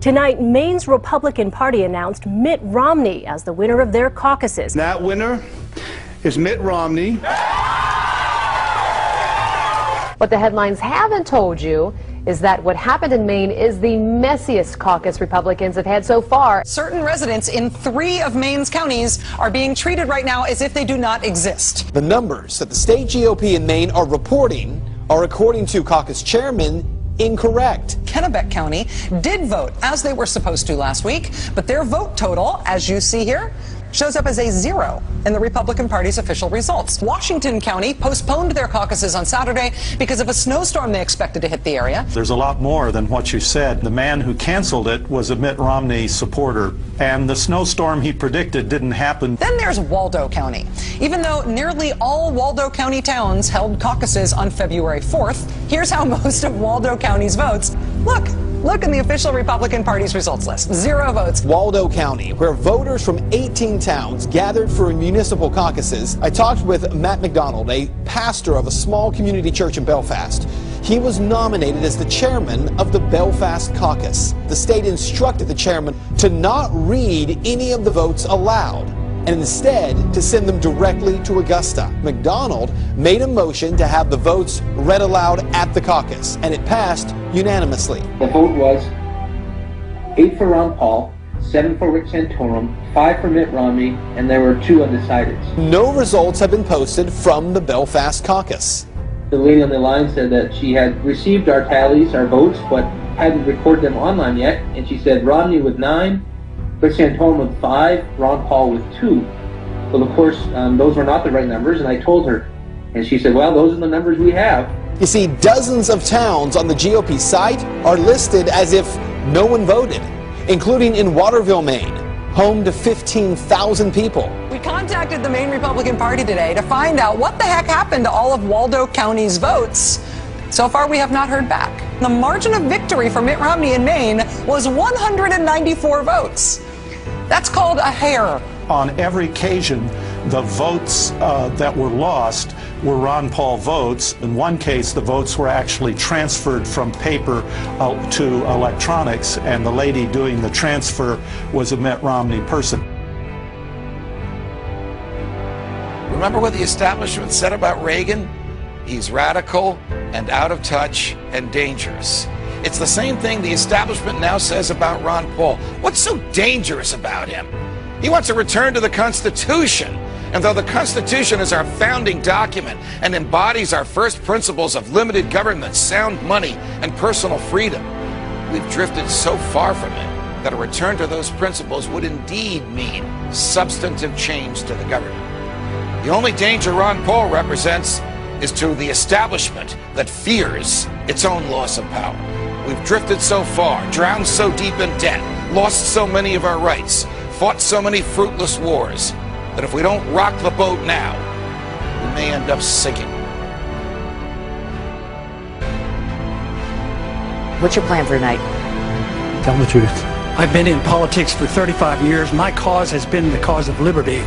Tonight, Maine's Republican Party announced Mitt Romney as the winner of their caucuses. That winner is Mitt Romney. What the headlines haven't told you is that what happened in Maine is the messiest caucus Republicans have had so far. Certain residents in 3 of Maine's counties are being treated right now as if they do not exist. The numbers that the state GOP in Maine are reporting are, according to caucus chairman, incorrect. Kennebec County did vote as they were supposed to last week, but their vote total, as you see here, shows up as a 0 in the Republican Party's official results. Washington County postponed their caucuses on Saturday because of a snowstorm they expected to hit the area. There's a lot more than what you said. The man who canceled it was a Mitt Romney supporter, and the snowstorm he predicted didn't happen. Then there's Waldo County. Even though nearly all Waldo County towns held caucuses on February 4th, here's how most of Waldo County's votes look. Look in the official Republican Party's results list. 0 votes. Waldo County, where voters from 18 towns gathered for municipal caucuses. I talked with Matt McDonald, a pastor of a small community church in Belfast. He was nominated as the chairman of the Belfast caucus. The state instructed the chairman to not read any of the votes aloud, and instead to send them directly to Augusta. McDonald made a motion to have the votes read aloud at the caucus, and it passed unanimously. The vote was 8 for Ron Paul, 7 for Rick Santorum, 5 for Mitt Romney, and there were 2 undecided. No results have been posted from the Belfast caucus. The lady on the line said that she had received our tallies, our votes, but hadn't recorded them online yet, and she said Romney with 9, Rick Santorum with 5, Ron Paul with 2. Well, of course, those were not the right numbers, and I told her. And she said, well, those are the numbers we have. You see, dozens of towns on the GOP site are listed as if no one voted, including in Waterville, Maine, home to 15,000 people. We contacted the Maine Republican Party today to find out what the heck happened to all of Waldo County's votes. So far, we have not heard back. The margin of victory for Mitt Romney in Maine was 194 votes. That's called a hair. On every occasion, the votes that were lost were Ron Paul votes. In one case, the votes were actually transferred from paper to electronics, and the lady doing the transfer was a Mitt Romney person. Remember what the establishment said about Reagan? He's radical and out of touch and dangerous. It's the same thing the establishment now says about Ron Paul. What's so dangerous about him? He wants a return to the Constitution. And though the Constitution is our founding document and embodies our first principles of limited government, sound money, and personal freedom, we've drifted so far from it that a return to those principles would indeed mean substantive change to the government. The only danger Ron Paul represents is to the establishment that fears its own loss of power. We've drifted so far, drowned so deep in debt, lost so many of our rights, fought so many fruitless wars, that if we don't rock the boat now, we may end up sinking. What's your plan for tonight? Tell the truth. I've been in politics for 35 years. My cause has been the cause of liberty.